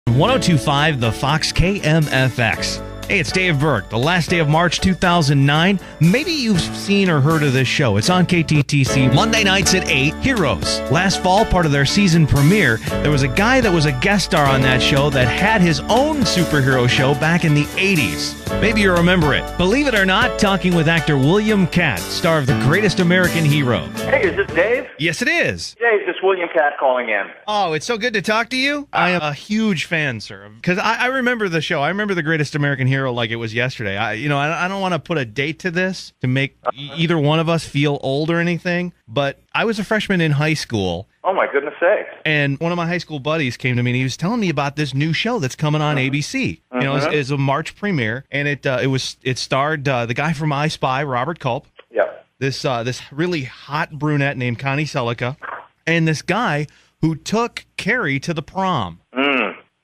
1025 The Fox KMFX. Hey, it's Dave Berg. The last day of March 2009. Maybe you've seen or heard of this show. It's on KTTC Monday nights at 8. Heroes. Last fall, part of their season premiere, there was a guy that was a guest star on that show that had his own superhero show back in the 80s. Maybe you remember it. Believe it or not, talking with actor William Katt, star of The Greatest American Hero. Hey, is this Dave? Yes, it is. Dave, this is William Katt calling in. Oh, it's so good to talk to you. I am a huge fan, sir. Because I remember the show. I remember The Greatest American Hero like it was yesterday. I don't want to put a date to this to make either one of us feel old or anything, but I was a freshman in high school. Oh, my goodness sakes. And one of my high school buddies came to me and he was telling me about this new show that's coming on ABC. You know, it's a March premiere, and it starred the guy from I Spy, Robert Culp. Yep. This really hot brunette named Connie Selica, and this guy who took Carrie to the prom.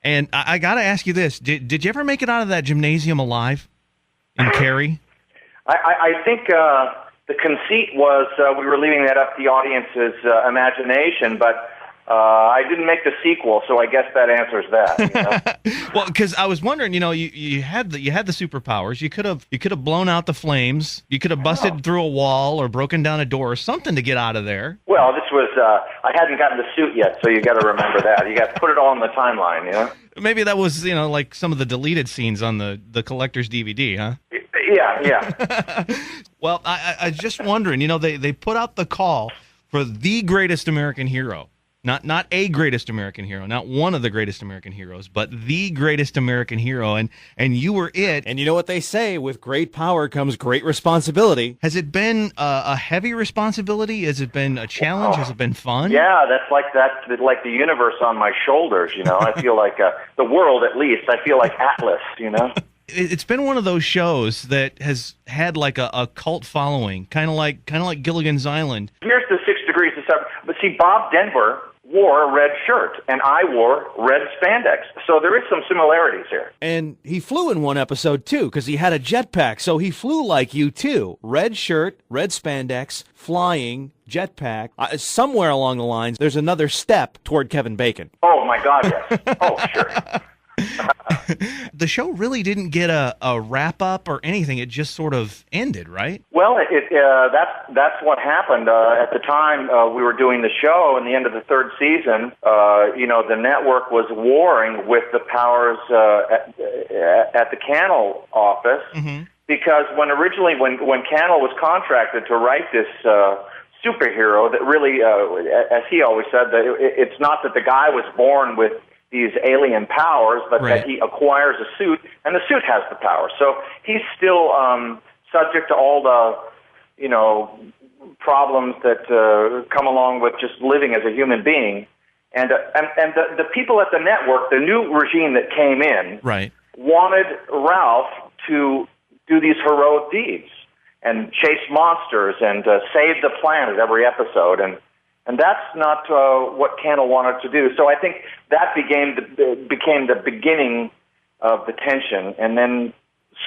And I got to ask you this. Did you ever make it out of that gymnasium alive in Carrie? I think the conceit was we were leaving that up to the audience's imagination, but I didn't make the sequel, so I guess that answers that. You know? Well, because I was wondering, you had the superpowers. You could have blown out the flames. You could have busted through a wall or broken down a door or something to get out of there. Well, this was I hadn't gotten the suit yet, so you got to remember that. You got to put it all in the timeline, you know. Maybe that was like some of the deleted scenes on the collector's DVD, huh? Yeah. Well, I was just wondering, they put out the call for the greatest American hero. Not a greatest American hero, not one of the greatest American heroes, but the greatest American hero, and you were it. And you know what they say, with great power comes great responsibility. Has it been a heavy responsibility? Has it been a challenge? Has it been fun? Yeah, that's like the universe on my shoulders, you know. I feel like the world, at least. I feel like Atlas, you know. It's been one of those shows that has had like a cult following, kind of like Gilligan's Island. Here's the 6 degrees of separation. But see, Bob Denver wore a red shirt, and I wore red spandex. So there is some similarities here. And he flew in one episode, too, because he had a jetpack, so he flew like you, too. Red shirt, red spandex, flying, jetpack. Somewhere along the lines, there's another step toward Kevin Bacon. Oh, my God, yes. Oh, sure. The show really didn't get a wrap-up or anything. It just sort of ended, right? Well, that's what happened. At the time we were doing the show, in the end of the third season, the network was warring with the powers at the Cannell office, because when Cannell was contracted to write this superhero, that really, as he always said, that it's not that the guy was born with these alien powers, but that he acquires a suit, and the suit has the power. So he's still subject to all the, problems that come along with just living as a human being. And the people at the network, the new regime that came in, wanted Ralph to do these heroic deeds and chase monsters and save the planet every episode. And that's not what Cannell wanted to do. So I think that became the beginning of the tension, and then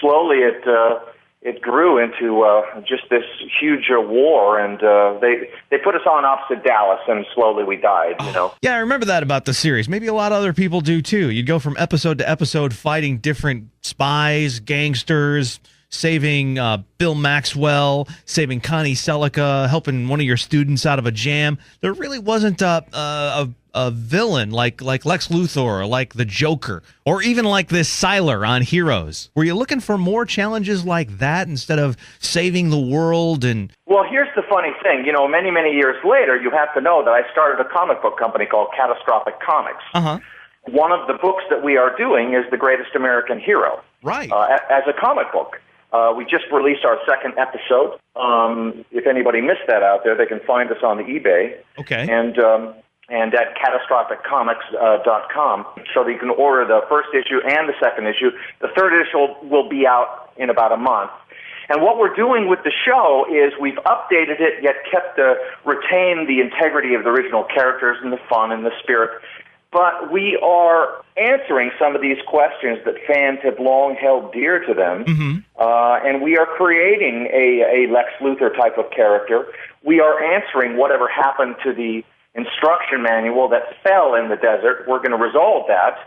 slowly it grew into just this huge war. And they put us on opposite Dallas, and slowly we died. You know. Yeah, I remember that about the series. Maybe a lot of other people do too. You'd go from episode to episode, fighting different spies, gangsters, saving Bill Maxwell, saving Connie Selica, helping one of your students out of a jam. There really wasn't a villain like Lex Luthor or like the Joker or even like this Sylar on Heroes. Were you looking for more challenges like that instead of saving the world? And well, here's the funny thing. Many, many years later, you have to know that I started a comic book company called Catastrophic Comics. One of the books that we are doing is The Greatest American Hero. Right. As a comic book. We just released our second episode. If anybody missed that out there, they can find us on the eBay. Okay. And at catastrophic.com, so that you can order the first issue and the second issue. The third issue will be out in about a month. And what we're doing with the show is we've updated it, yet retained the integrity of the original characters and the fun and the spirit. But we are answering some of these questions that fans have long held dear to them, and we are creating a Lex Luthor type of character. We are answering whatever happened to the instruction manual that fell in the desert. We're going to resolve that.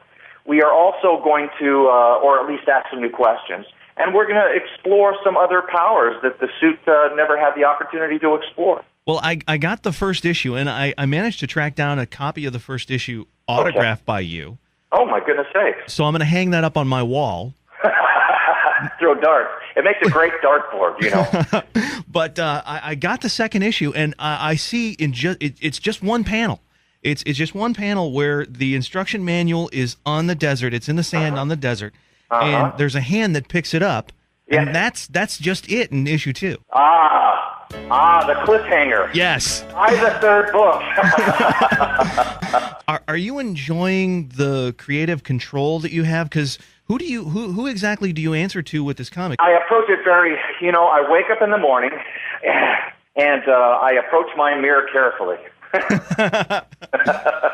we are also going to, or at least ask some new questions. And we're going to explore some other powers that the suit never had the opportunity to explore. Well, I got the first issue, and I managed to track down a copy of the first issue autographed by you. Oh, my goodness sakes. So I'm going to hang that up on my wall. Throw darts. It makes a great dartboard, you know. But I got the second issue, and I see it's just one panel. It's just one panel where the instruction manual is on the desert. It's in the sand on the desert, and there's a hand that picks it up, and that's just it in issue 2. The cliffhanger. Yes. By the third book. Are you enjoying the creative control that you have? Because who exactly do you answer to with this comic? I approach it very, I wake up in the morning, and I approach my mirror carefully. I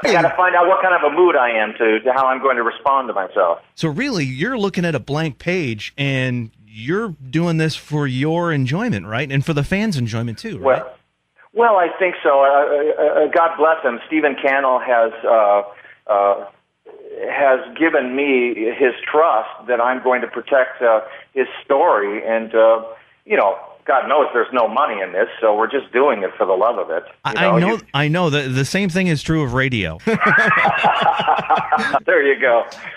got to find out what kind of a mood I am to how I'm going to respond to myself. So really, you're looking at a blank page, and you're doing this for your enjoyment, right? And for the fans' enjoyment too, right? Well, I think so. God bless him. Stephen Cannell has given me his trust that I'm going to protect his story, and God knows there's no money in this, so we're just doing it for the love of it. I know. The same thing is true of radio. There you go.